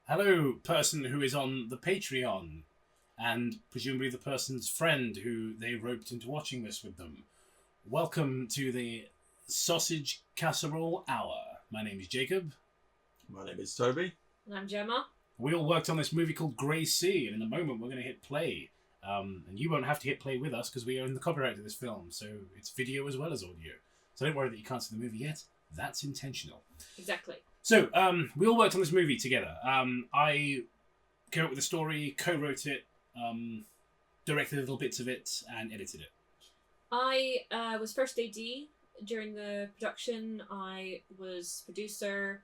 Hello, person who is on the Patreon, and presumably the person's friend who they roped into watching this with them. Welcome to the Sausage Casserole Hour. My name is Jacob. My name is Toby. And I'm Gemma. We all worked on this movie called Grey Sea, and in a moment we're going to hit play. And you won't have to hit play with us because we own the copyright to this film, so it's video as well as audio. So don't worry that you can't see the movie yet. That's intentional. Exactly. So, we all worked on this movie together. I came up with the story, co-wrote it, directed little bits of it, and edited it. I was first AD during the production. I was producer.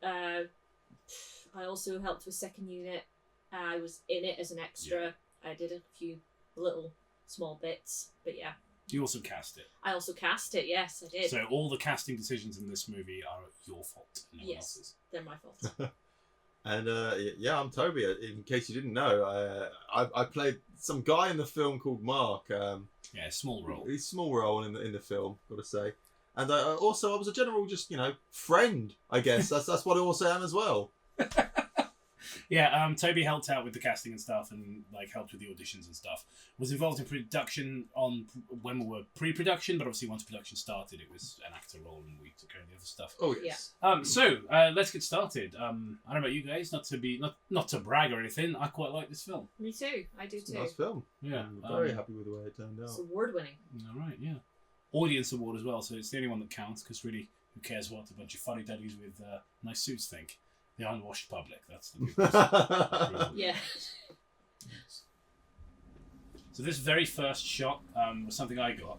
I also helped with second unit. I was in it as an extra. I did a few little small bits, but yeah. You also cast it. I also cast it, yes, I did. So all the casting decisions in this movie are your fault, no one else's. They're my fault. And I'm Toby. In case you didn't know, I played some guy in the film called Mark. Small role. He's a small role in the film, got to say. And I was a general, just friend. I guess that's what I also am as well. Toby helped out with the casting and stuff, and helped with the auditions and stuff. Was involved in production when we were pre-production, but obviously once production started, it was an actor role, and we took care of the other stuff. Oh yes. Let's get started. I don't know about you guys, not to brag or anything. I quite like this film. Me too. I do too. Nice film. Yeah, I'm very happy with the way it turned out. It's award-winning. All right, yeah. Audience award as well, so it's the only one that counts. Because really, who cares what a bunch of funny daddies with nice suits think? The unwashed public. That's the people's Yeah. So this very first shot was something I got.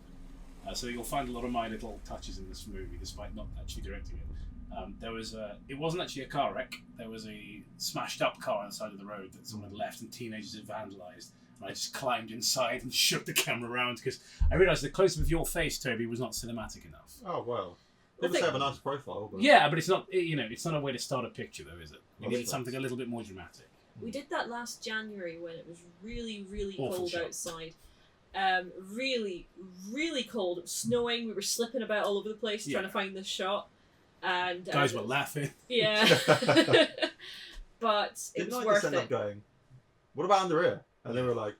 So you'll find a lot of my little touches in this movie, despite not actually directing it. It wasn't actually a car wreck. There was a smashed up car on the side of the road that someone had left and teenagers had vandalised. And I just climbed inside and shook the camera around because I realised the close-up of your face, Toby, was not cinematic enough. Oh well. They must have a nice profile. But... Yeah, but it's not. It's not a way to start a picture, though, is it? You need That's something a little bit more dramatic. We did that last January when it was really, really Awful cold shot. outside. Really, really cold. It was snowing. We were slipping about all over the place trying to find this shot. And Guys were laughing. Yeah. But it was worth end it. up going, what about under here? And they were like,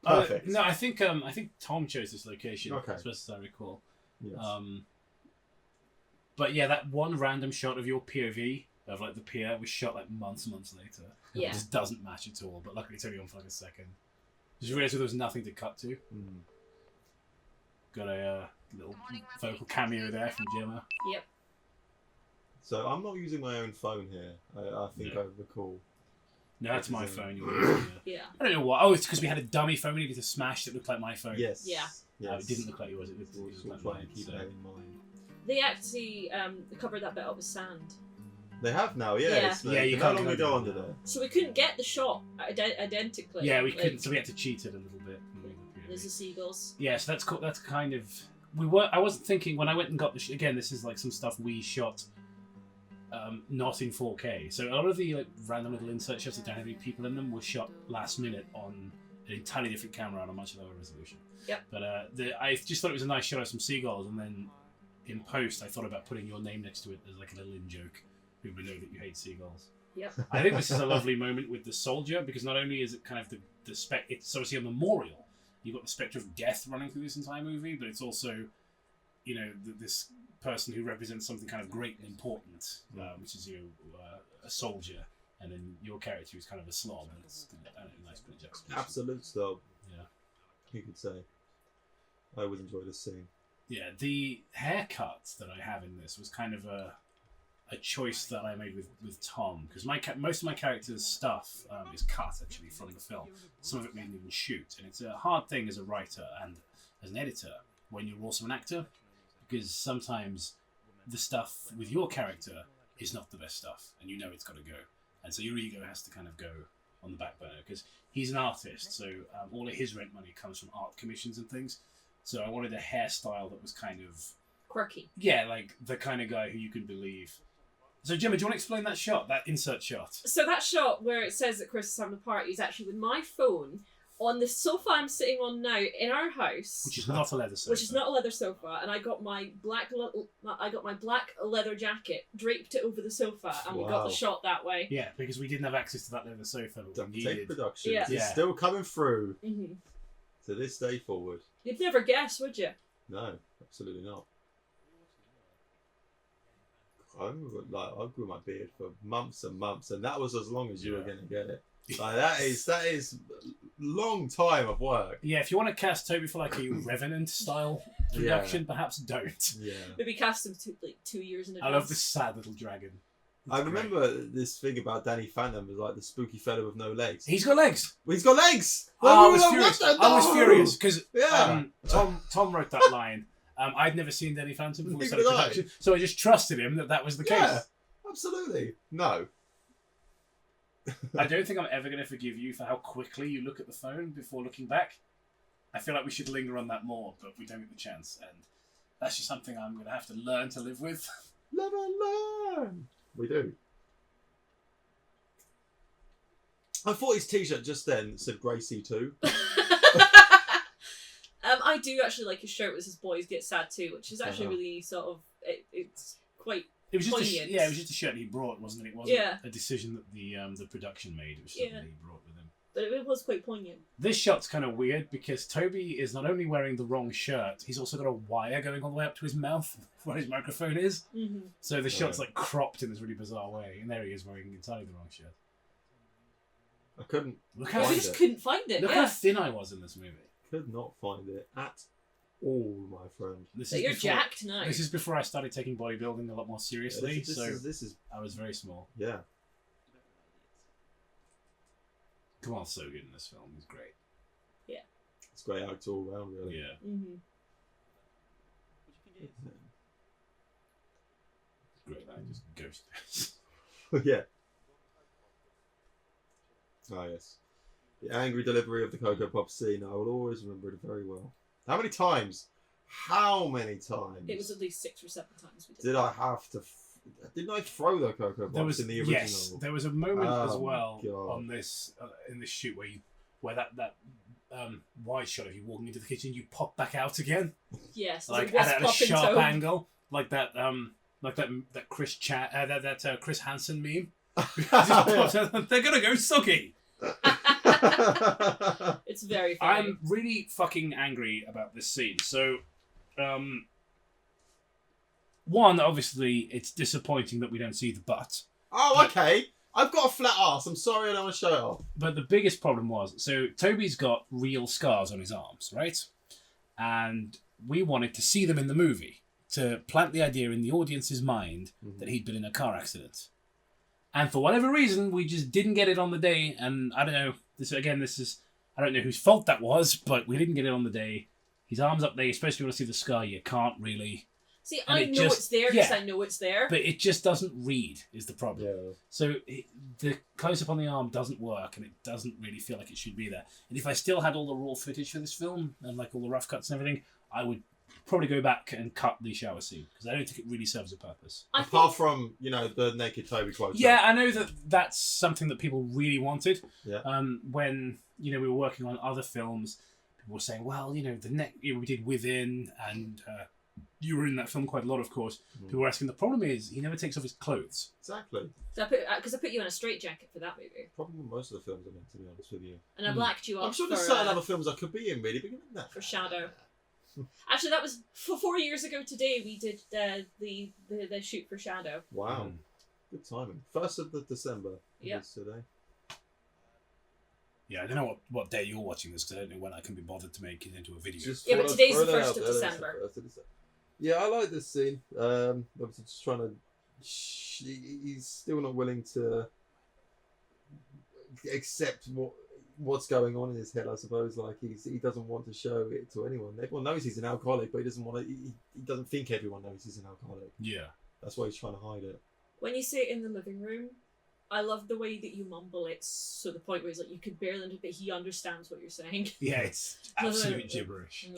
perfect. No, I think Tom chose this location. Okay. As best as I recall. Yes. But yeah, that one random shot of your POV of the pier was shot months and months later. Yeah. It just doesn't match at all. But luckily, it's only on for a second. Just realised there was nothing to cut to. Got a little vocal cameo there from Gemma. Yep. So I'm not using my own phone here. I think I recall. No, that's my phone. You're using, Yeah. I don't know why. Oh, it's because we had a dummy phone we needed to smash that looked like my phone. Yes. Yeah. It didn't look like yours. It looked We'll like try mine. and keep So. that in mind. They actually covered that bit up with sand. They have now, yeah. Yeah. It's, Yeah, you can can't no longer go go under under there. there. So we couldn't get the shot identically. Yeah, we couldn't, so we had to cheat it a little bit. There's the seagulls. Yeah, so that's cool. That's kind of I wasn't thinking when I went and got the again. This is some stuff we shot, not in 4K. So a lot of the random little insert shots that don't have any people in them were shot last minute on an entirely different camera on a much lower resolution. Yep. But I just thought it was a nice shot of some seagulls, and then in post I thought about putting your name next to it as a little in joke. People know that you hate seagulls. Yep. I think this is a lovely moment with the soldier because not only is it kind of the spec, it's obviously a memorial. You've got the spectre of death running through this entire movie, but it's also, this person who represents something kind of great and important, which is a soldier, and then your character is kind of a slob, and it's a nice bit of juxtaposition. Absolute slob. Yeah. You could say. I always enjoy this scene. Yeah, the haircut that I have in this was kind of a choice that I made with Tom, because most of my character's stuff is cut actually from the film. Some of it we didn't even shoot, and it's a hard thing as a writer and as an editor when you're also an actor, because sometimes the stuff with your character is not the best stuff, and it's got to go, and so your ego has to kind of go on the back burner, because he's an artist, so all of his rent money comes from art commissions and things. So I wanted a hairstyle that was kind of Quirky. yeah, the kind of guy who you can believe. So, Gemma, do you want to explain that shot, that insert shot? So that shot where it says that Chris is having a party is actually with my phone on the sofa I'm sitting on now in our house, Which is not a leather sofa. which is not a leather sofa, and I got my black leather jacket, draped it over the sofa, and we got Wow. the shot that way. Yeah, because we didn't have access to that leather sofa, but Duct we tape needed. production. Yeah. It's Yeah. still coming through Hmm. to this day forward. You'd never guess, would you? No, absolutely not. I remember, I grew my beard for months and months, and that was as long as you were Yeah. going to get it. Like, that is long time of work. Yeah, if you want to cast Toby for like a Revenant style production, perhaps don't. Yeah. Maybe cast him like 2 years in I advance. love this sad little dragon. It's I great. remember this thing about Danny Phantom was like the spooky fellow with no legs. He's got legs. Well, he's got legs. I was What furious. the- I was no! furious because Yeah. Tom wrote that line. I'd never seen Danny Phantom before we Neither started did I. production, so I just trusted him that was the Yeah, case. absolutely. No. I don't think I'm ever going to forgive you for how quickly you look at the phone before looking back. I feel like we should linger on that more, but we don't get the chance, and that's just something I'm going to have to learn to live with. Live and learn. We do. I thought his t-shirt just then said Gracie too. I do actually like his shirt with his boys get sad too, which is actually really sort of it's quite. It was just Poignant. it was just a shirt he brought, wasn't it? It wasn't Yeah. a decision that the production made. It was something that he brought with him. But it was quite poignant. This shot's kind of weird because Toby is not only wearing the wrong shirt, he's also got a wire going all the way up to his mouth where his microphone is. Mm-hmm. So the shot's like cropped in this really bizarre way, and there he is wearing entirely the wrong shirt. I couldn't Look I how Find just it. couldn't find it. look Yeah. how thin I was in this movie. not find it at all, my friend. This So is you're before, jacked now. This is before I started taking bodybuilding a lot more seriously, This so is I was very small. yeah. Kamal's so good in this film. He's great. It's a great actor all round, really. Yeah. Mm-hmm. Great. I just ghost. Yeah. Ah, yes. The angry delivery of the Cocoa Pop scene. I will always remember it very well. How many times? How many times It was at least 6 or 7 times we did. did I have to... Didn't I throw the Cocoa Pops in the original? Yes, there was a moment as Oh, well God. on this in this shoot where that wide shot of you walking into the kitchen, you pop back out again, Yes. like it was at a popping sharp toe. angle, like that Chris Chris Hansen meme. They're gonna go soggy. It's very funny. I'm really fucking angry about this scene. So, one, obviously, it's disappointing that we don't see the butt. Oh, okay. I've got a flat ass. I'm sorry I don't want to show it off. But the biggest problem was, so Toby's got real scars on his arms, right? And we wanted to see them in the movie to plant the idea in the audience's mind that he'd been in a car accident. And for whatever reason, we just didn't get it on the day. And I don't know, I don't know whose fault that was, but we didn't get it on the day. His arm's up there, you're supposed to be able to see the scar, you can't really. See, and I it know just- it's there because yeah. I know it's there. But it just doesn't read, is the problem. Yeah. So the close-up on the arm doesn't work, and it doesn't really feel like it should be there. And if I still had all the raw footage for this film, and like all the rough cuts and everything, I would probably go back and cut the shower scene, because I don't think it really serves a purpose. I Apart think, from, the naked Toby quote. Yeah, I know that that's something that people really wanted. Yeah. When, we were working on other films, people were saying, well, we did Within, and you were in that film quite a lot, of course. People were asking, the problem is, he never takes off his clothes. Exactly. because I put you in a straitjacket for that movie. Probably most of the films I'm in, to be honest with you. And I blacked you up I'm sure for, there's certain other films I could be in, really, but no. for Shadow. Actually, that was 4 years ago today. We did the shoot for Shadow. Wow. Good timing. 1st of December. Yeah. Is today. Yeah, I don't know what day you're watching this, because I don't know when I can be bothered to make it into a video. Yeah, but today's the throw that 1st out of there, December. that's the 1st of December. Yeah, I like this scene. Obviously just trying to... He's still not willing to accept what's going on in his head, I suppose. Like, he doesn't want to show it to anyone. Everyone knows he's an alcoholic, but he doesn't want to... He doesn't think everyone knows he's an alcoholic. Yeah. That's why he's trying to hide it. When you say it in the living room, I love the way that you mumble it. So the point where he's like, you could barely understand, but he understands what you're saying. Yeah, it's absolute gibberish.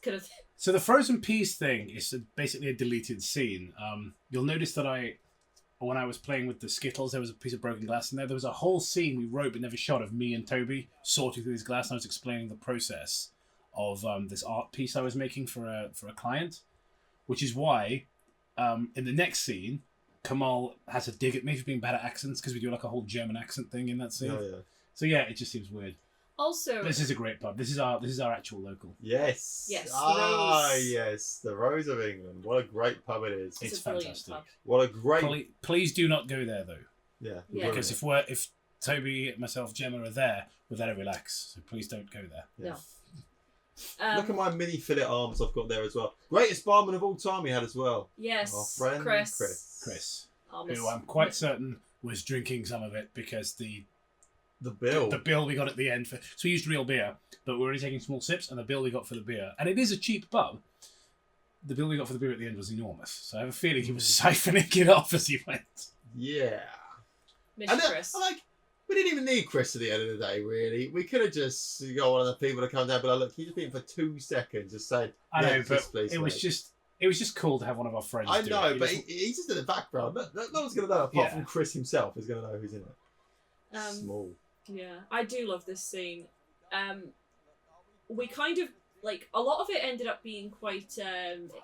Kind of. So the frozen peas thing is basically a deleted scene. You'll notice that when I was playing with the Skittles, there was a piece of broken glass in there. There was a whole scene we wrote but never shot of me and Toby sorting through this glass, and I was explaining the process of this art piece I was making for a client, which is why in the next scene, Kamal has a dig at me for being bad at accents because we do like a whole German accent thing in that scene. Oh, yeah. So yeah, it just seems weird. Also, This is a great pub. This is our actual local. Yes. Yes, the Ah, Rose. yes. The Rose of England. What a great pub it is. It's a brilliant fantastic. pub. What a great... Please do not go there though, Yeah. Yeah. because if Toby, myself, Gemma are there, we're there to relax. So please don't go there. Yeah. No. Look at my mini fillet arms I've got there as well. Greatest barman of all time we had as well. Yes, Our friend Chris, who I'm quite certain was drinking some of it because the bill we got at the end so we used real beer, but we were only taking small sips, and the bill we got for the beer, and it is a cheap pub, the bill we got for the beer at the end was enormous. So I have a feeling he was siphoning it off as he went. Yeah. Miss And Chris. we didn't even need Chris at the end of the day, really. We could have just got one of the people to come down, but like, look, he's just been for 2 seconds, just saying, I know, "Yes, but yes, please, it was just cool to have one of our friends I do know, it. but he's just in the background. No one's going to know, apart Yeah. from Chris himself is going to know who's in it. Um, Small. Yeah, I do love this scene. We kind of a lot of it ended up being quite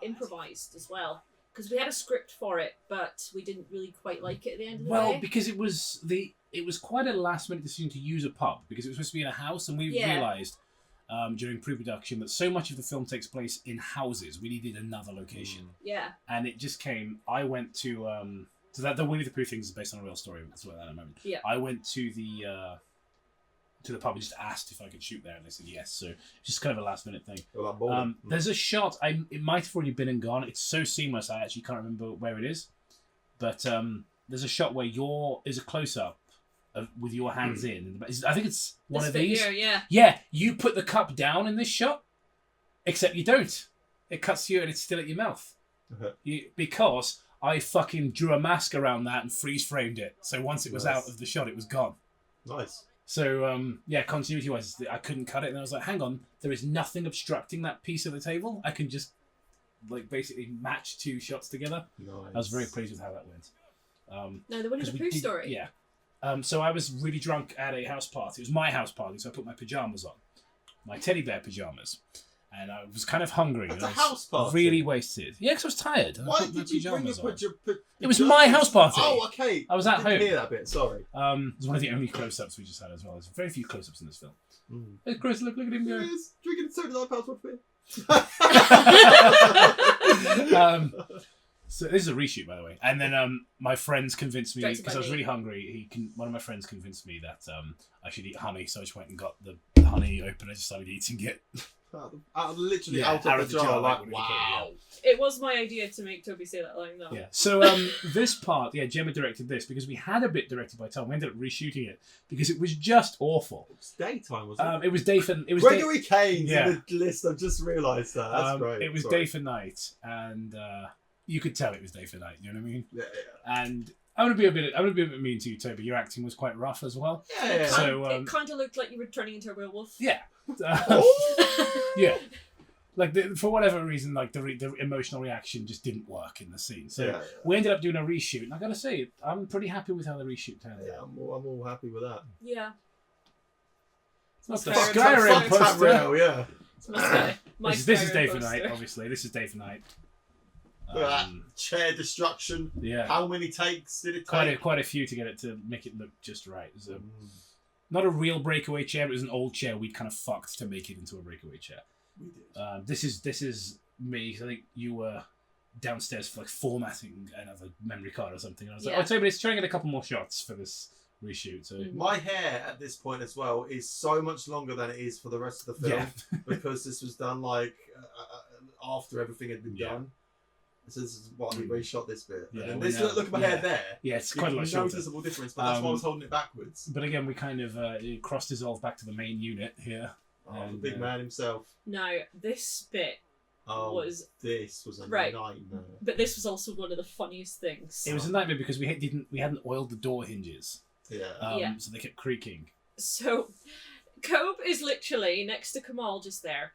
improvised as well, because we had a script for it, but we didn't really quite like it at the end of the day. because it was quite a last minute decision to use a pub because it was supposed to be in a house, and we realised during pre-production that so much of the film takes place in houses. We needed another location. Yeah. And it just came. I went to so that the Winnie the Pooh thing is based on a real story. That's what that in a moment. Yeah. I went to the pub and just asked if I could shoot there, and they said yes. So it's just kind of a last minute thing. There's a shot. It might have already been and gone. It's so seamless. I actually can't remember where it is. But there's a shot where is a close up with your hands in. I think it's one of these. Here, yeah. Yeah, you put the cup down in this shot, except you don't. It cuts to you and it's still at your mouth. Because I fucking drew a mask around that and freeze framed it. So once it was out of the shot, it was gone. Nice. So, continuity wise, I couldn't cut it. And I was like, hang on, there is nothing obstructing that piece of the table. I can just, basically match 2 shots together. Nice. I was very pleased with how that went. No, the Winnie the Pooh story. Yeah. So I was really drunk at a house party. It was my house party, so I put my pajamas on. My teddy bear pajamas. And I was kind of hungry. It's a house party? Really wasted. Yeah, because I was tired. and I Why put my did you bring your pajamas on. pajamas? It was my house party. Oh, okay. I was at I home. didn't hear that bit, sorry. It was one of the only close-ups we just had as well. There's very few close-ups in this film. Hey, Chris, look at him go. Yes, drinking soda £9 worth of beer. So this is a reshoot, by the way. And then my friends convinced me, Directed because by I was me. really hungry, one of my friends convinced me that I should eat honey, so I just went and got the honey opener and just started eating it. Literally Yeah, out of the jar, like, like, wow. It was my idea to make Toby say that line, though. Yeah. So this part, Gemma directed this because we had a bit directed by Tom. We ended up reshooting it because it was just awful. It was daytime, wasn't it? It was day for Gregory Kane's Yeah. in the list. I've just realised that. That's great. It was Sorry. day for night, and you could tell it was day for night. You know what I mean? Yeah. And I'm gonna be a bit mean to you, Toby. Your acting was quite rough as well. Yeah. So It kind of looked like you were turning into a werewolf. yeah, Oh! yeah. For whatever reason, the emotional reaction just didn't work in the scene. So we ended up doing a reshoot, and I gotta say, I'm pretty happy with how the reshoot turned Yeah, out. I'm all happy with that. Yeah. Not the Fuck Skyrim Fuck poster. Real, yeah. It's my This is Skyrim day for poster. night, obviously. This is day for night. Look at that. Chair destruction. Yeah, How many takes did it take? quite a few to get it to make it look just right. It was not a real breakaway chair, but it was an old chair we'd kind of fucked to make it into a breakaway chair. We did. This is me. 'Cause I think you were downstairs for formatting another memory card or something. And I was like, Yeah. oh, Toby, let's try and get a couple more shots for this reshoot. So My hair at this point as well is so much longer than it is for the rest of the film because this was done after everything had been done. So this is what we reshot this bit. Yeah, and we then know. look at my hair there. yeah, it's quite a lot shorter. Noticeable difference, but that's why I was holding it backwards. But again, we kind of cross dissolve back to the main unit here. Oh, the And, big man himself. No, this bit This was a Right. nightmare. but this was also one of the funniest things. It was a nightmare because we hadn't oiled the door hinges, Yeah. so they kept creaking. So, Cobe is literally next to Kamal just there,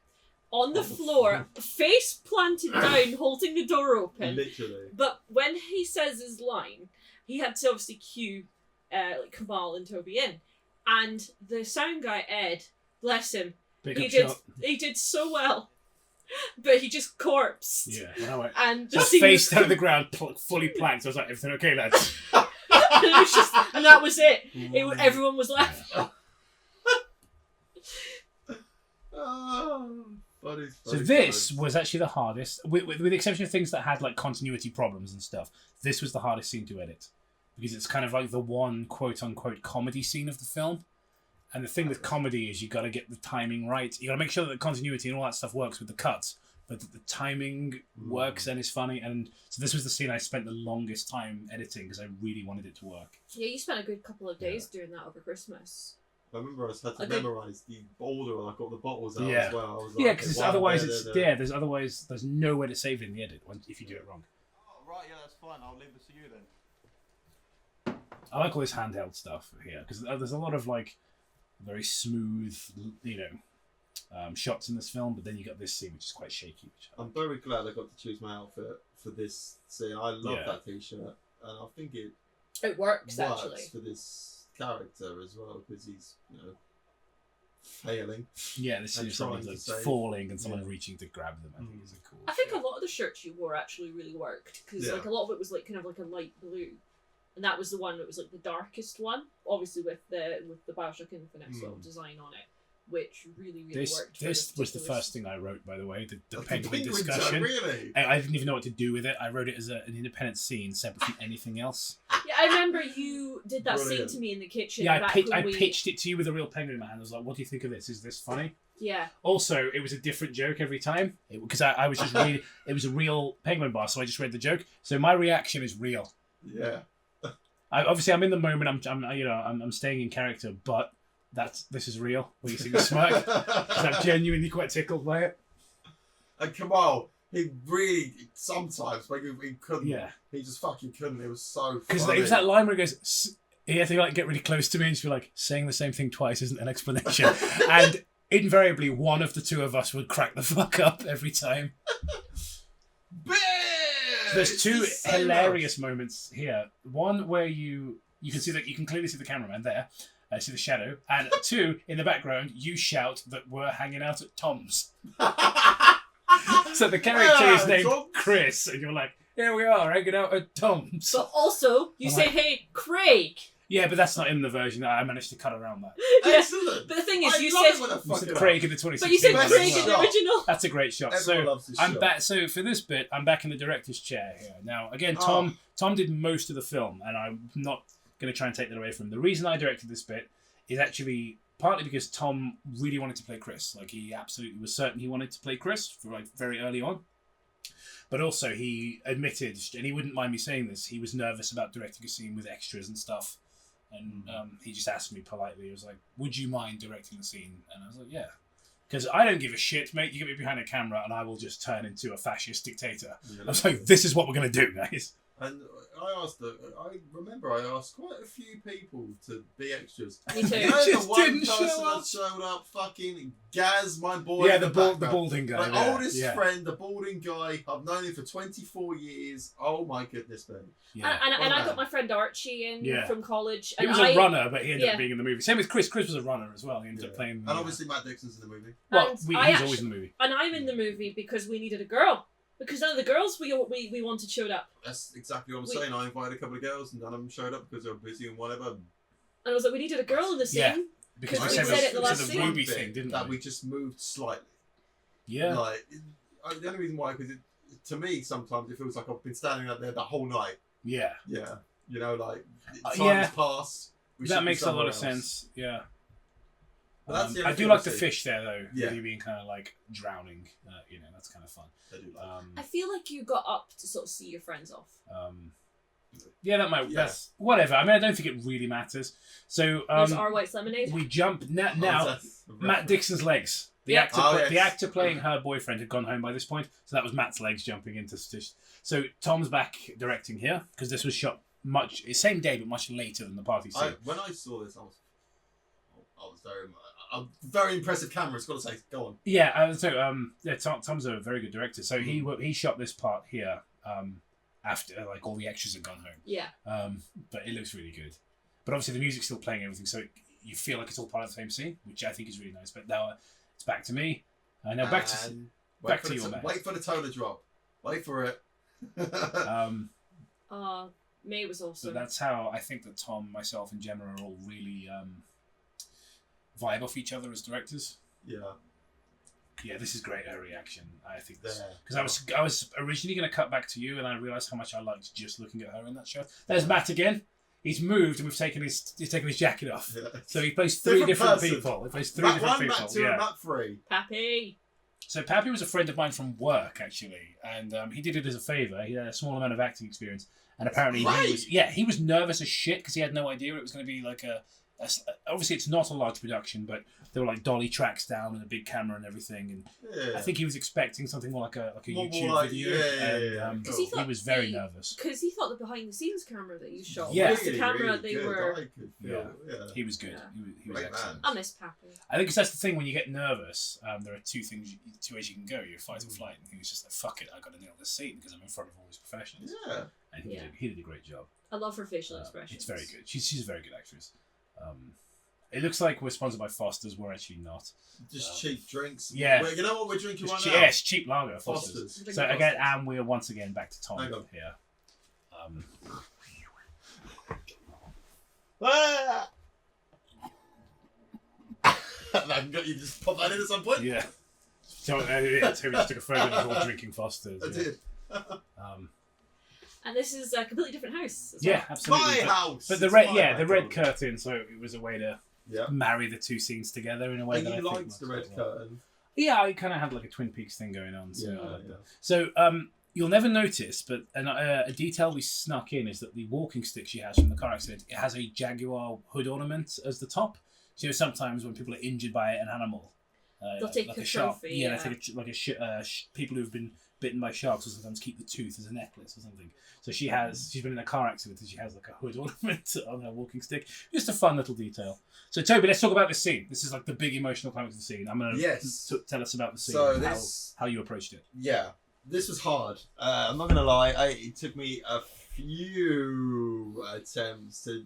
on the floor, face planted down, holding the door open. Literally. But when he says his line, he had to obviously cue like Kamal and Toby in, and the sound guy Ed, bless him, he did so well, but he just corpsed. Yeah, and I went, and just face down to the ground, fully planked. I was like, everything okay, lads? and that was it. Everyone was left. Funny, so this was actually the hardest, with the exception of things that had like continuity problems and stuff. This was the hardest scene to edit because it's kind of like the one quote unquote comedy scene of the film. And the thing with comedy is you got to get the timing right. You got to make sure that the continuity and all that stuff works with the cuts, but that the timing works and is funny. And so this was the scene I spent the longest time editing because I really wanted it to work. Yeah, you spent a good couple of days doing that over Christmas. I remember I had to memorise the order and I got the bottles out as well. I was like, because otherwise there's nowhere to save it in the edit if you do it wrong. Oh, right, yeah, that's fine. I'll leave this to you then. I like all this handheld stuff here because there's a lot of like very smooth, shots in this film, but then you got this scene which is quite shaky. I'm very glad I got to choose my outfit for this scene. I love that t-shirt, and I think it works actually for this character as well because he's failing. Yeah, this is someone that's falling and someone reaching to grab them. I think is a cool. I think a lot of the shirts you wore actually really worked because like a lot of it was like kind of like a light blue. And that was the one that was like the darkest one, obviously with the Bioshock Infinite sort of design on it, which really worked. This was the first thing I wrote, by the way, the penguin discussion. Discussion. Really? I didn't even know what to do with it. I wrote it as an independent scene, separate from anything else. Yeah, I remember you did that scene to me in the kitchen. Yeah, I pitched it to you with a real penguin in my hand. I was like, "What do you think of this? Is this funny?" Yeah. Also, it was a different joke every time because I was just reading. It was a real penguin bar, so I just read the joke. So my reaction is real. Yeah. Obviously, I'm in the moment. I'm staying in character, but this is real. Where you see the smirk, because I'm genuinely quite tickled by it. And Kamal, he really sometimes he couldn't. Yeah. He just fucking couldn't. It was so funny. Because it was that line where he goes, he had to like get really close to me and just be like, saying the same thing twice isn't an explanation, and invariably one of the two of us would crack the fuck up every time. There's two hilarious moments here. One where you can see that you can clearly see the cameraman there, see the shadow, and two in the background you shout that we're hanging out at Tom's. So the character is named Chris, and you're like, here we are hanging out at Tom's. But also you say, hey, Craig. Yeah, but that's not in the version that I managed to cut around that. Excellent. But the thing is, you said Craig in the 2016. But you said Craig in the original. That's a great shot. Everyone loves this shot. Back. So for this bit, I'm back in the director's chair here. Now, again, Tom did most of the film, and I'm not going to try and take that away from him. The reason I directed this bit is actually partly because Tom really wanted to play Chris. Like, he absolutely was certain he wanted to play Chris for like very early on. But also, he admitted, and he wouldn't mind me saying this, he was nervous about directing a scene with extras and stuff. And he just asked me politely, he was like, would you mind directing the scene? And I was like, yeah. Because I don't give a shit, mate. You get me behind a camera and I will just turn into a fascist dictator. I was like, this is what we're going to do, guys. And I remember I asked quite a few people to be extras. Me too. You know, just the one didn't person show up. that showed up, fucking Gaz, my boy. Yeah, the balding guy. My oldest friend, the balding guy. I've known him for 24 years. Oh my goodness, man. Yeah. And I got my friend Archie in from college. He was a runner, but he ended up being in the movie. Same with Chris. Chris was a runner as well. He ended up playing. And obviously Matt Dixon's in the movie. Well, he's always in the movie. And I'm in the movie because we needed a girl. Because none of the girls we wanted showed up. That's exactly what I'm saying. I invited a couple of girls and none of them showed up because they were busy and whatever. And I was like, we needed a girl in the scene. Yeah, because we said it in the last scene. Ruby thing, didn't that we just moved slightly. Yeah. Like, the only reason why, because to me, sometimes it feels like I've been standing out there the whole night. Yeah. Yeah. You know, like, time's passed. That makes a lot of sense. Yeah. But I do like the fish there, though. Yeah. With you being kind of like drowning. That's kind of fun. I do like I feel like you got up to sort of see your friends off. Yeah, that might. Yeah. That's whatever. I mean, I don't think it really matters. So there's our White Lemonade. We jump now. Matt Dixon's legs. The actor playing her boyfriend had gone home by this point, so that was Matt's legs jumping into Stitch. So Tom's back directing here because this was shot same day but much later than the party scene. When I saw this, I was very impressive cameras. Got to say, go on. Yeah, Tom's a very good director. So he shot this part here, after like all the extras have gone home. Yeah. But it looks really good. But obviously the music's still playing and everything, so you feel like it's all part of the same scene, which I think is really nice. But now it's back to me. Now back to your man. Wait for the tone to drop. Wait for it. May was awesome. So that's how I think that Tom, myself, and Gemma are all really vibe off each other as directors. Yeah. Yeah, this is great. Her reaction, I think, because I was originally going to cut back to you, and I realised how much I liked just looking at her in that shot. There's Matt again. He's moved, and he's taken his jacket off. Yeah. So he plays three different people. He plays three different people. Matt 2 and Matt 3. Pappy. So Pappy was a friend of mine from work, actually, and he did it as a favour. He had a small amount of acting experience, and apparently he was nervous as shit because he had no idea it was going to be like obviously it's not a large production, but there were like dolly tracks down and a big camera and everything, and I think he was expecting something more like a YouTube video, and he was very nervous because he thought the behind the scenes camera that you shot was the camera they were. He was good. Yeah. He was excellent. I miss Pappy. I think that's the thing when you get nervous. There are two ways you can go. You fight or flight, and he was just like, "Fuck it, I got to nail this scene because I'm in front of all these professionals." Yeah, and he did a great job. I love her facial expressions. It's very good. She's a very good actress. It looks like we're sponsored by Foster's. We're actually not. Just cheap drinks. Yeah. Wait, you know what we're drinking right now? Yes, cheap lager. Foster's. So again, and we're once again back to Tom here. You just pop that in at some point? Yeah. So Toby just took a photo of us all drinking Foster's. I did. And this is a completely different house. Yeah, absolutely. My house. But the red curtain, so it was a way to marry the two scenes together in a way and that you I liked think the red curtain. Yeah, I kind of had like a Twin Peaks thing going on. So I like that. So you'll never notice, but a detail we snuck in is that the walking stick she has from the car accident, it has a Jaguar hood ornament as the top. So sometimes when people are injured by an animal, they'll take like a shark, trophy. yeah, they take people who've been bitten by sharks will sometimes keep the tooth as a necklace or something. So she's been in a car accident and she has like a hood ornament on her walking stick. Just a fun little detail. So Toby, let's talk about this scene. This is like the big emotional climax of the scene. I'm going to tell us about the scene and how you approached it. Yeah, this was hard. I'm not going to lie. It took me a few attempts to...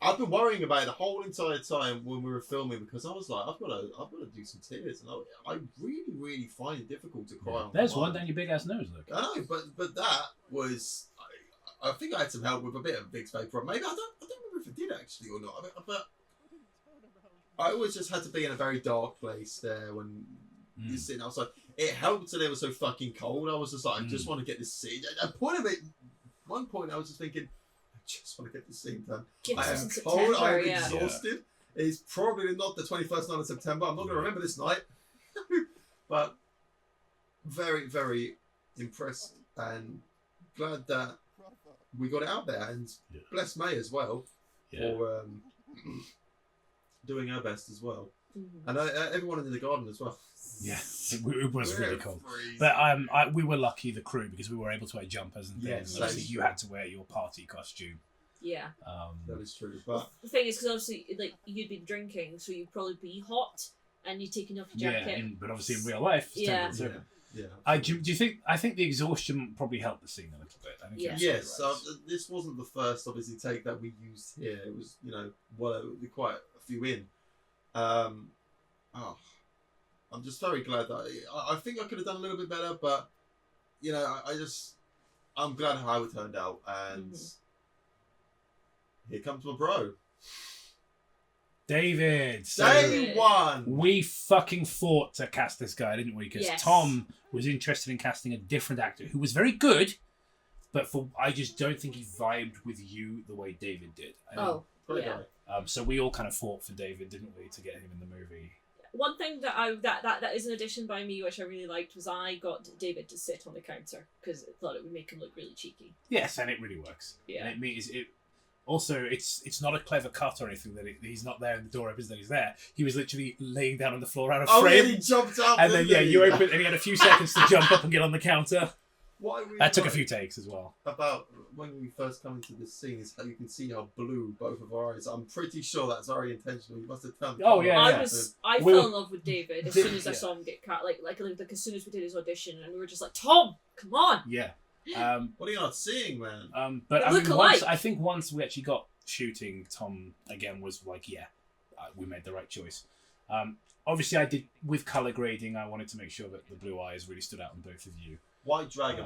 I've been worrying about it the whole entire time when we were filming because I was like, I've got to do some tears, and I really, really find it difficult to cry. On There's one down your big ass nose, look. I know, but that was, I think I had some help with a bit of Vicks Vapor. Maybe I don't remember if it did actually or not. But I always just had to be in a very dark place there when you're sitting outside. It helped that it was so fucking cold. I was just like, I just want to get this scene. At one point, I was just thinking, just want to get this scene done. I am cold, I am exhausted. Yeah. It's probably not the 21st night of September. I'm not going to remember this night. But very, very impressed and glad that we got it out there. And bless May as well for doing her best as well. And everyone in the garden as well. Yeah, it was really cold. But we were lucky, the crew, because we were able to wear jumpers and things. And obviously, you had to wear your party costume. Yeah. That is true. But the thing is, because obviously, like, you'd been drinking, so you'd probably be hot, and you're taking off your jacket. Yeah, but obviously in real life, it's temperature. Yeah. Do you think? I think the exhaustion probably helped the scene a little bit. I think yes. This wasn't the first, obviously, take that we used here. It was, quite a few in. I'm just very glad that I think I could have done a little bit better, but I'm glad how it turned out, and here comes my bro, David. Day one. We fucking fought to cast this guy, didn't we? Because Tom was interested in casting a different actor who was very good, but I just don't think he vibed with you the way David did. Great guy. So we all kind of fought for David, didn't we, to get him in the movie? One thing that is an addition by me, which I really liked, was I got David to sit on the counter because I thought it would make him look really cheeky. Yes, and it really works. Yeah. And it's not a clever cut or anything that he's not there and the door opens that he's there. He was literally laying down on the floor out of frame. And he jumped up. And then you open and he had a few seconds to jump up and get on the counter. That took a few takes as well. About when we first come into this scene is how you can see how blue both of our eyes. I'm pretty sure that's very intentional. You must have turned. I fell in love with David as soon as I saw him get cut. Like as soon as we did his audition, and we were just like, Tom, come on. Yeah. What are you not seeing, man? But They I look mean, alike. I think once we actually got shooting, Tom again was like, yeah, we made the right choice. Obviously, I did with color grading. I wanted to make sure that the blue eyes really stood out on both of you. White Dragon.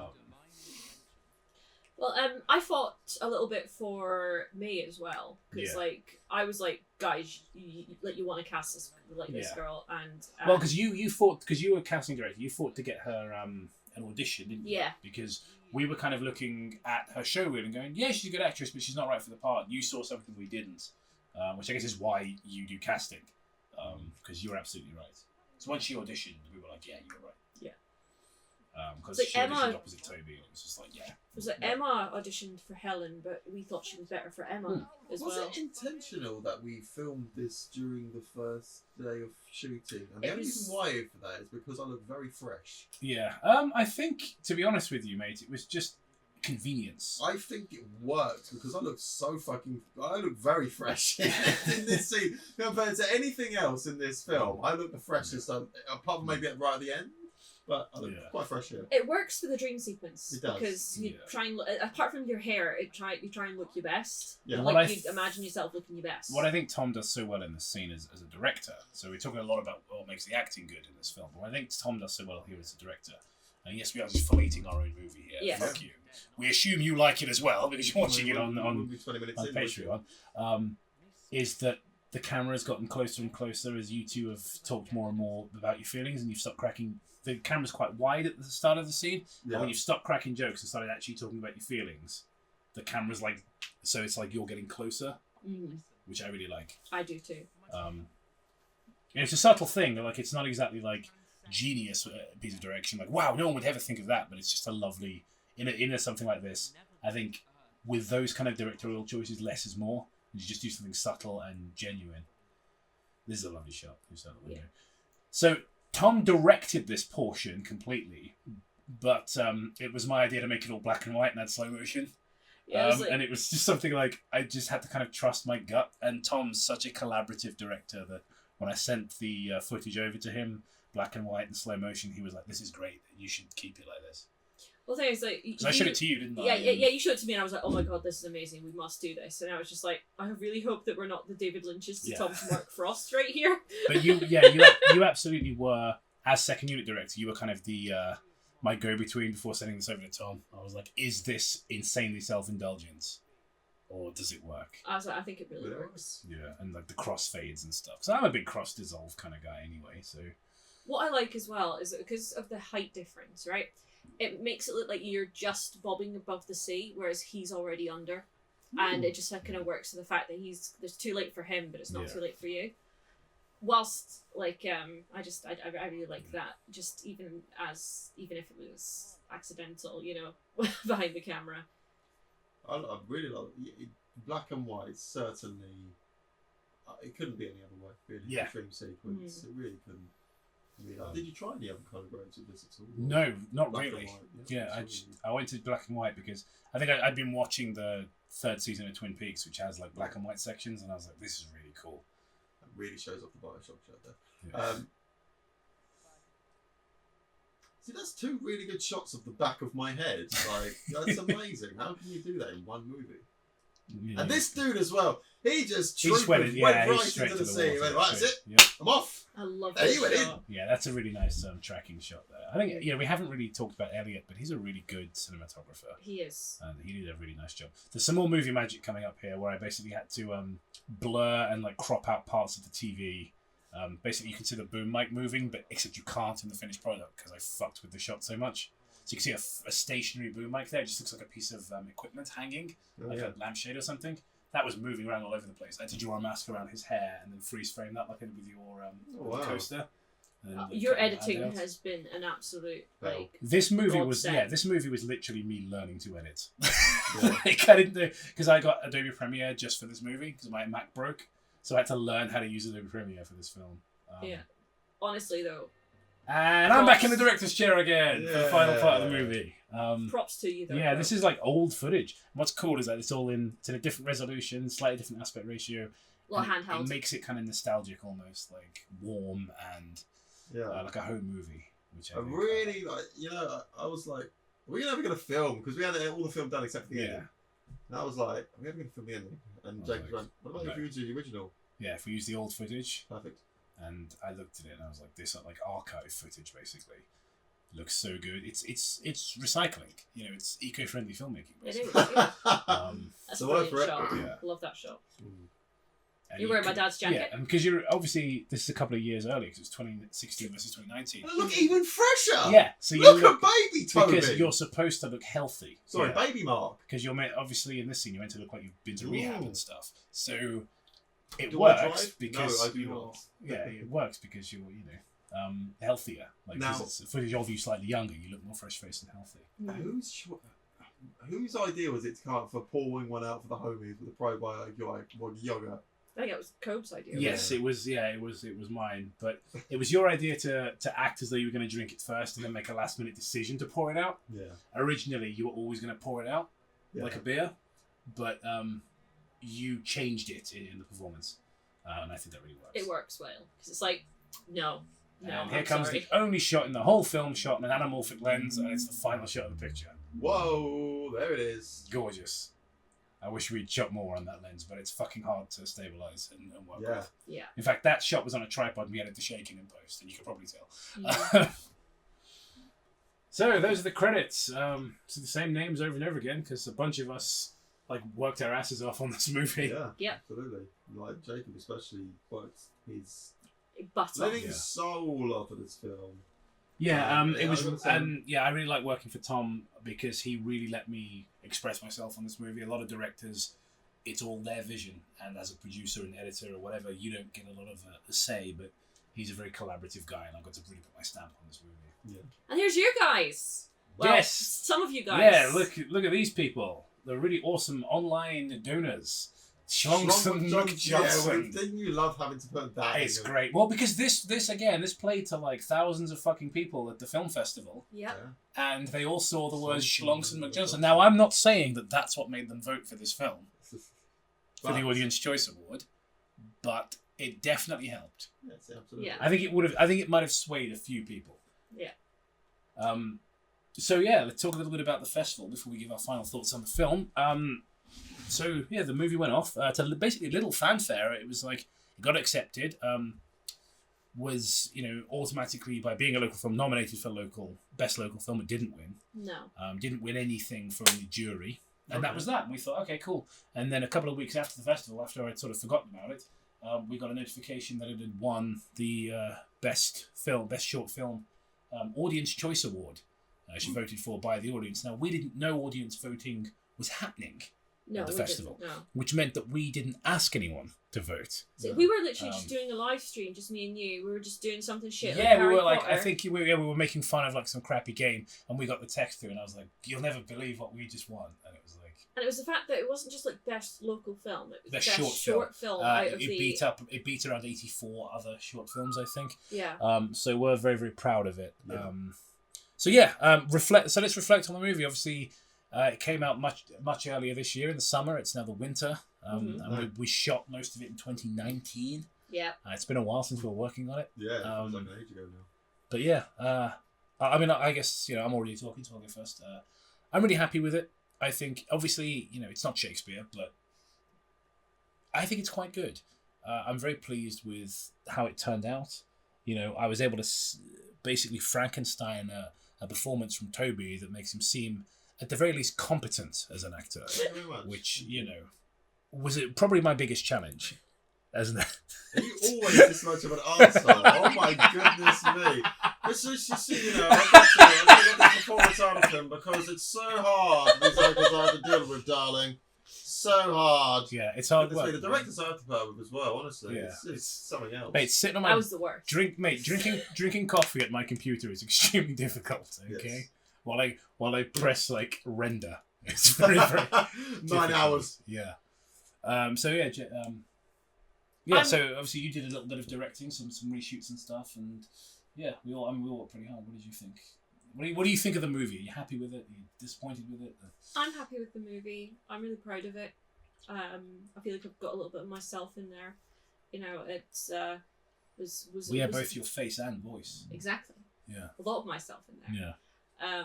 Well, I fought a little bit for May as well because, Yeah. like, I was like, guys, you want to cast this this Yeah. girl, and Well, because you fought, because you were casting director, you fought to get her an audition, didn't you? Yeah. Because we were kind of looking at her show reel and going, yeah, she's a good actress, but she's not right for the part. You saw something we didn't, which I guess is why you do casting, because you were absolutely right. So once she auditioned, we were like, yeah, you were right. Yeah. Because So she Emma- auditioned opposite Toby, and it was just like, yeah. it was like Emma auditioned for Helen, but we thought she was better for Emma as Was well. it intentional that we filmed this during the first day of shooting? And It the only was- reason why for that is because I look very fresh. Yeah. I think, to be honest with you, mate, it was just convenience. I think it worked because I look very fresh in this scene compared to anything else in this film. I look the freshest, apart from maybe right at the end, but I look quite fresh here. It works for the dream sequence It does. because you Yeah. try and apart from your hair, you try and look your best. Yeah. What Like I you imagine yourself looking your best. What I think Tom does so well in this scene as a director, so we're talking a lot about what makes the acting good in this film, but what I think Tom does so well here as a director, and yes, we are just filleting our own movie here, Yes. fuck you. We assume you like it as well, because you're watching it on We'll be 20 minutes in, Patreon, is that the camera's gotten closer and closer as you two have talked more and more about your feelings, and you've stopped cracking. The camera's quite wide at the start of the scene, Yeah. and when you've stopped cracking jokes and started actually talking about your feelings, the camera's like, so it's like you're getting closer, which I really like. I do too. And it's a subtle thing, like it's not exactly like genius piece of direction, like wow, no one would ever think of that, but it's just a lovely, in a something like this, I think with those kind of directorial choices, less is more. You just do something subtle and genuine. This is a lovely shot. Yeah. So Tom directed this portion completely, but it was my idea to make it all black and white and add slow motion. Yeah, it was like, And it was just something like I just had to kind of trust my gut. And Tom's such a collaborative director that when I sent the footage over to him, black and white and slow motion, he was like, "This is great. You should keep it like this." well, the thing is, like, So I showed it to you, didn't I? Yeah, you showed it to me, and I was like, "Oh my god, this is amazing! We must do this." And I was just like, "I really hope that we're not the David Lynch's to Yeah. Tom's Mark Frost right here." But you absolutely were, as second unit director, you were kind of the my go-between before sending this over to Tom. I was like, "Is this insanely self-indulgent, or does it work?" I was like, "I think it really works." Yeah, and like the crossfades and stuff. So I'm a big cross dissolve kind of guy anyway. So What I like as well is that because of the height difference, right? It makes it look like you're just bobbing above the sea, whereas he's already under, and it just kind of works to the fact that there's too late for him, but it's not too late for you. Whilst like I really like that. Just even if it was accidental, you know, behind the camera. I really love it. Black and white, certainly. It couldn't be any other way, really. Yeah. The dream sequence. It really couldn't. I mean, did you try any other colour grades with this at all? no, not Black and really. white, Yeah, absolutely. I went to black and white because I think I'd been watching the third season of Twin Peaks, which has like black and white sections, and I was like, this is really cool. That really shows off the Bioshock shot there. Yeah. See, that's two really good shots of the back of my head. Like, that's amazing. How can you do that in one movie? Yeah. And this dude as well, he just He just went, went he's right straight into to the sea. He water, went, right, that's straight. it. Yeah. I'm off. I love Hey, this you went in. shot. Yeah, that's a really nice tracking shot there. I think we haven't really talked about Elliot, but he's a really good cinematographer. He is. And he did a really nice job. There's some more movie magic coming up here where I basically had to blur and like crop out parts of the TV. Basically, you can see the boom mic moving, but except you can't in the finished product because I fucked with the shot so much. So you can see a stationary boom mic there. It just looks like a piece of equipment hanging, like a lampshade or something. That was moving around all over the place. I had to draw a mask around his hair and then freeze frame that like I did with your coaster. And then Your cut that editing out. has been an absolute Well, like. This movie God was send. this movie was literally me learning to edit. Yeah. Like I didn't do because I got Adobe Premiere just for this movie because my Mac broke, so I had to learn how to use Adobe Premiere for this film. Yeah. Honestly, though, And I'm back in the director's chair again for the final part of the movie. props to you, though. Yeah, bro. this is like old footage. What's cool is that it's in a different resolution, slightly different aspect ratio. a lot and handheld. It makes it kind of nostalgic, almost like warm and Yeah. like a home movie. Which I really like, I was like, we're never going to film, because we had all the film done except for the ending. And I was like, we're never going to film the ending. And James went, what about if we use the original? Yeah, if we use the old footage. Perfect. And I looked at it and I was like, this like archive footage basically looks so good. It's recycling. You know, it's eco-friendly filmmaking. Basically. It is. Yeah. That's So a brilliant for it. shot. Yeah. Love that shot. And You're wearing my dad's jacket. Yeah, and because you're obviously this is a couple of years early because it's 2016 versus 2019. I look even fresher. Yeah, so you look at baby Toby. because you're supposed to look healthy. Sorry, yeah. baby Mark. Because you're obviously in this scene you're meant to look like you've been to rehab and stuff. So it Do I works drive? because No, I do you're not. yeah, it works because you're healthier. Like Now- 'cause it's footage of you slightly younger, you look more fresh faced and healthy. Whose idea was it to come up for pouring one out for the homies with a probiotic yogurt? I think it was Cobe's idea. Yes, it was. Yeah, it was mine. But it was your idea to act as though you were going to drink it first and then make a last minute decision to pour it out. Yeah. Originally, you were always going to pour it out like a beer, but you changed it in the performance, and I think that really works. It works well because it's like no. And here I'm comes sorry. the only shot in the whole film shot in an anamorphic lens, and it's the final shot of the picture. Whoa, there it is. Gorgeous. I wish we'd shot more on that lens, but it's fucking hard to stabilize and work with. Yeah. In fact, that shot was on a tripod and we had it to shaking in post, and you could probably tell. Yeah. So those are the credits. So the same names over and over again because a bunch of us worked our asses off on this movie. Yeah. Yeah. Absolutely. Like Jacob especially worked his But living soul off of this film. Yeah, it I was, would say- and I really like working for Tom because he really let me express myself on this movie. A lot of directors, it's all their vision, and as a producer and editor or whatever, you don't get a lot of a say. But he's a very collaborative guy, and I got to really put my stamp on this movie. Yeah. and here's you guys. Well, Yes. some of you guys. Yeah, look at these people. They're really awesome online donors. Schlongson Yeah, didn't you love having to put that It's in? great. Well, because this played to thousands of fucking people at the film festival. Yeah. And they all saw the words Schlongson Schlongson McJohnson. Now, I'm not saying that that's what made them vote for this film, for the But- Audience Choice Award, but it definitely helped. Yes, absolutely. Yeah. I think it might have swayed a few people. Yeah. So yeah, let's talk a little bit about the festival before we give our final thoughts on the film. So yeah, the movie went off to basically little fanfare. It was it got accepted. Was automatically, by being a local film, nominated for best local film. It didn't win. No. Didn't win anything from the jury, and that was that. We thought, okay, cool. And then a couple of weeks after the festival, after I'd sort of forgotten about it, we got a notification that it had won the best short film Audience Choice Award. She voted for by the audience. Now we didn't know audience voting was happening No. at the we festival, didn't, no. which meant that we didn't ask anyone to vote. So we were literally just Um, doing a live stream, just me and you. We were just doing something shit. Yeah, we Harry were Potter. I think we were making fun of some crappy game, and we got the text through, and I was like, "You'll never believe what we just won," and it was like. And it was the fact that it wasn't just best local film; it was Best best short film out It of the. beat around 84 other short films, I think. Yeah. So we're very, very proud of it. Yeah. So let's reflect on the movie. Obviously, it came out much earlier this year in the summer. It's now the winter, and we shot most of it in 2019. Yeah. It's been a while since we were working on it. Yeah, it was like an age ago now. But yeah, I guess I'm already talking, so I'll go first. I'm really happy with it. I think, obviously, it's not Shakespeare, but I think it's quite good. I'm very pleased with how it turned out. I was able to basically Frankenstein a performance from Toby that makes him seem, at the very least, competent as an actor, Thank you very much. which, was it probably my biggest challenge. As Are you always this much of an arsehole? Oh my goodness me. This is just, I've got this performance out of him because it's so hard, these actors I have to deal with, darling. So hard. Yeah, it's hard The work. directors I have to put with as well, honestly. Yeah. It's something else. Mate, sitting on That my was the worst. drinking coffee at my computer is extremely difficult. Okay, Yes. while I press render, it's very very 9 difficult. hours. Yeah. So yeah. So obviously you did a little bit of directing, some reshoots and stuff, and yeah, we all worked pretty hard. What did you think? What do you think of the movie? Are you happy with it? Are you disappointed with it? I'm happy with the movie. I'm really proud of it. I feel like I've got a little bit of myself in there. It's We have both your face and voice. exactly Yeah. a lot of myself in there. Yeah.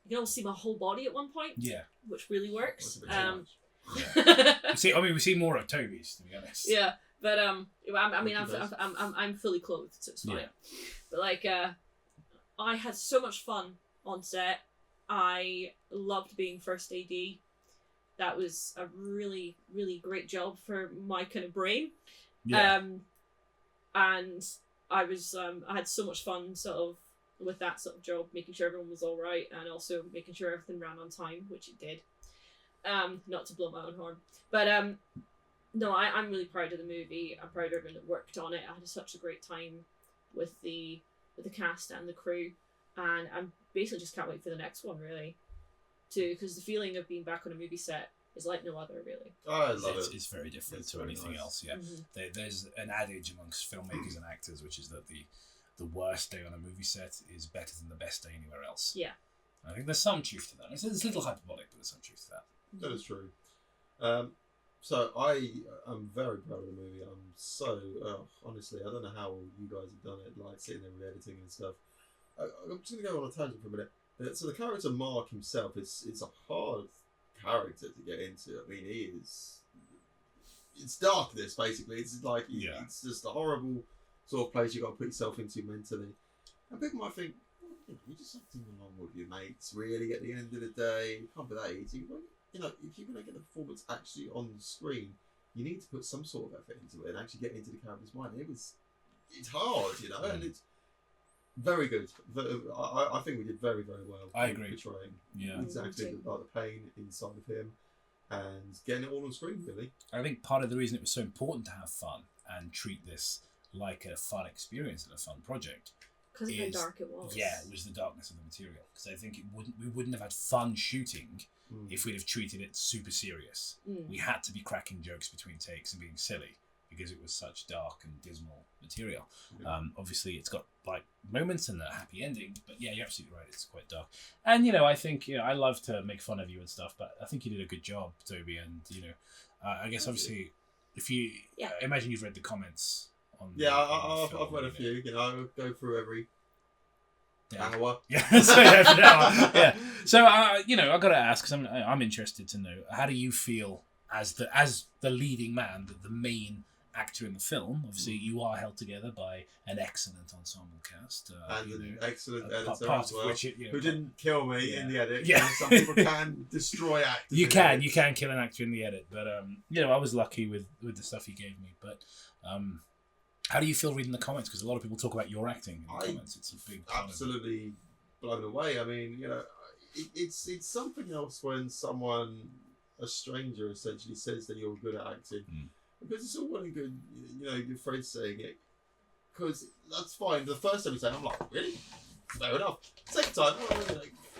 you can almost see my whole body at one point. Yeah. Which really works. That's a bit Yeah. We see more of Toby's, to be honest. Yeah, but I'm fully clothed, so it's fine. Yeah. But like, I had so much fun on set. I loved being first AD. That was a really, really great job for my kind of brain. Yeah. And I was I had so much fun sort of with that sort of job, making sure everyone was all right, and also making sure everything ran on time, which it did. Not to blow my own horn, but no, I'm really proud of the movie. I'm proud of everyone that worked on it. I had such a great time with the cast and the crew, and I'm basically just can't wait for the next one, really, because the feeling of being back on a movie set is like no other, really. I love it. It's very different It's to very anything nice. else. Yeah, Mm-hmm. there's an adage amongst filmmakers and actors, which is that the worst day on a movie set is better than the best day anywhere else. Yeah. I think there's some truth to that. It's a little hyperbolic, but there's some truth to that. That is true. So I am very proud of the movie. I'm so honestly, I don't know how you guys have done it, like sitting there with editing and stuff. I'm just gonna go on a tangent for a minute. So the character Mark himself, it's a hard character to get into. I mean, it's darkness basically. It's like it's just a horrible sort of place you got to put yourself into mentally. And people might think, you're just acting along with your mates. Really, at the end of the day, it can't be that easy. You know, if you're going to get the performance actually on the screen, you need to put some sort of effort into it and actually get into the character's mind. It's hard, you know, and it's very good. I think we did very, very well. I agree. Portraying Yeah. exactly the pain inside of him and getting it all on screen, really. I think part of the reason it was so important to have fun and treat this like a fun experience and a fun project Because of how dark it was. Yeah, it was the darkness of the material. Because I think we wouldn't have had fun shooting if we'd have treated it super serious. We had to be cracking jokes between takes and being silly because it was such dark and dismal material. Obviously, it's got like moments and a happy ending, but yeah, you're absolutely right. It's quite dark. And I think I love to make fun of you and stuff, but I think you did a good job, Toby. And I guess obviously, if you I imagine you've read the comments. I've read a few. I'll go through every hour. Yeah, so every hour. Yeah. So I got to ask because I'm interested to know, how do you feel as the leading man, the main actor in the film? Obviously, you are held together by an excellent ensemble cast and an excellent editor part as well, of which who didn't kill me in the edit. Yeah. Some people can destroy actors. You can kill an actor in the edit, but I was lucky with the stuff you gave me. But how do you feel reading the comments? Because a lot of people talk about your acting in the comments. It's a big absolutely blown away. I mean, it's something else when a stranger essentially says that you're good at acting, because it's all well and good, your friends saying it, because that's fine. The first time you say, I'm like, really? Fair enough. Second time,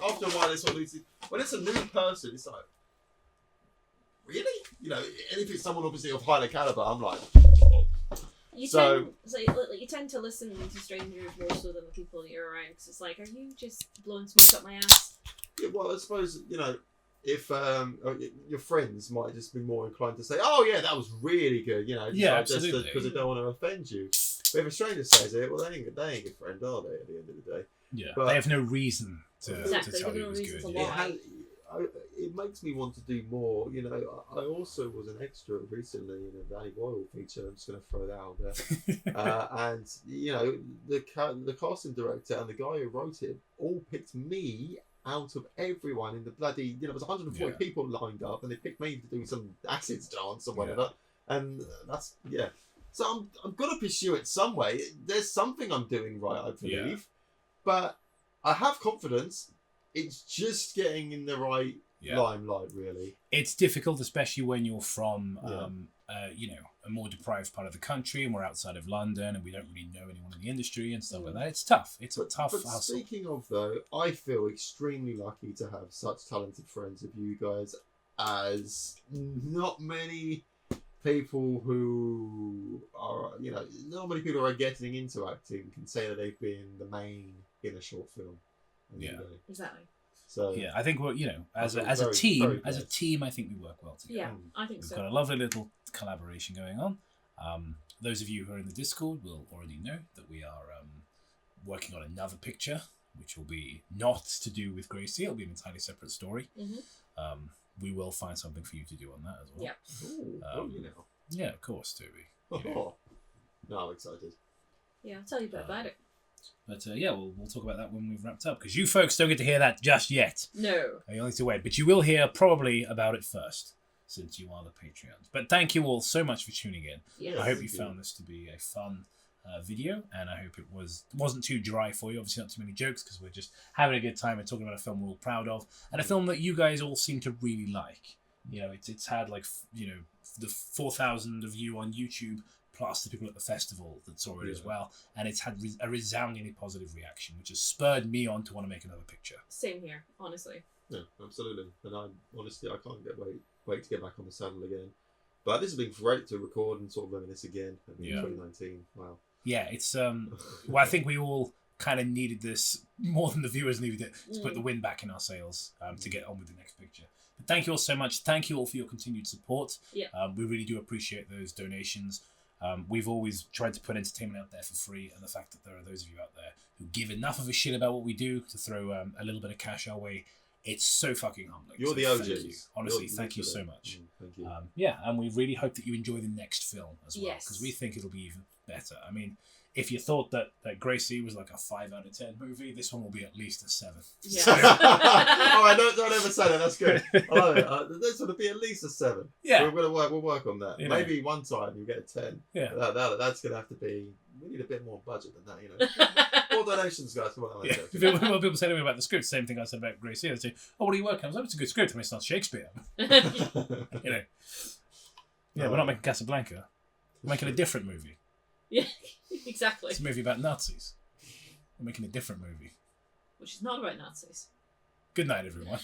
after a while, it's sort of, when it's a new person, it's like, really? And if it's someone obviously of higher caliber, I'm like, You tend to listen to strangers more so than the people that you're around, because it's like, are you just blowing smoke up my ass? Yeah, well, I suppose, if your friends might just be more inclined to say, oh yeah, that was really good, absolutely, because they don't want to offend you. But if a stranger says it, well, they ain't your friend, are they, at the end of the day? Yeah, but they have no reason to tell you it was good. It makes me want to do more. I also was an extra recently in a Danny Boyle feature. I'm just going to throw that out there. And the casting director and the guy who wrote it all picked me out of everyone in the bloody. There was 140 people lined up, and they picked me to do some acids dance or whatever. And that's So I'm going to pursue it some way. There's something I'm doing right, I believe, but I have confidence. It's just getting in the right limelight, really. It's difficult, especially when you're from, a more deprived part of the country, and we're outside of London, and we don't really know anyone in the industry and stuff like that. It's tough. It's a tough hustle. Speaking of, though, I feel extremely lucky to have such talented friends of you guys, as not many people who are, not many people who are getting into acting can say that they've been the main in a short film. Exactly. So I think we're as a team, I think we work well together. Yeah, I think We've got a lovely little collaboration going on. Those of you who are in the Discord will already know that we are working on another picture which will be not to do with Gracie. It'll be an entirely separate story. Mm-hmm. We will find something for you to do on that as well. Yeah. Ooh, you know. Yeah, of course, Toby. You know. No, I'm excited. Yeah, I'll tell you a bit about it. But yeah, we'll talk about that when we've wrapped up, because you folks don't get to hear that just yet. No. You'll need to wait, but you will hear probably about it first, since you are the Patreons. But thank you all so much for tuning in. Yes. I hope you found this to be a fun video, and I hope it wasn't too dry for you. Obviously not too many jokes, because we're just having a good time and talking about a film we're all proud of, and a film that you guys all seem to really like. You know, it's had like, you know, the 4,000 of you on YouTube, plus the people at the festival that saw it as well, and it's had a resoundingly positive reaction, which has spurred me on to want to make another picture. Same here, honestly. Yeah, absolutely. And I can't wait to get back on the saddle again. But this has been great to record and sort of reminisce again. In 2019. Wow. Yeah, it's well, I think we all kind of needed this more than the viewers needed it to put the wind back in our sails to get on with the next picture. But thank you all so much. Thank you all for your continued support. Yeah. We really do appreciate those donations. We've always tried to put entertainment out there for free, and the fact that there are those of you out there who give enough of a shit about what we do to throw a little bit of cash our way, it's so fucking humbling. You're the Thank OGs. you. Honestly, thank you so much. Thank you. Yeah, and we really hope that you enjoy the next film as well, Yes. because we think it'll be even better. I mean, if you thought that Gracie was like a 5 out of 10 movie, this one will be at least a 7. Yeah. All right, don't ever say that. That's good. I love it. This will be at least a 7. Yeah. We'll work on that. You know. Maybe one time you get a 10. Yeah. That's gonna have to be. We need a bit more budget than that, you know. More donations, guys. Come on. Yeah. When people say to me about the script, same thing I said about Gracie. They say, "Oh, what are you working on?" I was like, "It's a good script. I mean, it's not Shakespeare." You know. Yeah, we're not making Casablanca. We're making a different movie. Yeah, exactly. It's a movie about Nazis. We're making a different movie. Which is not about Nazis. Good night, everyone.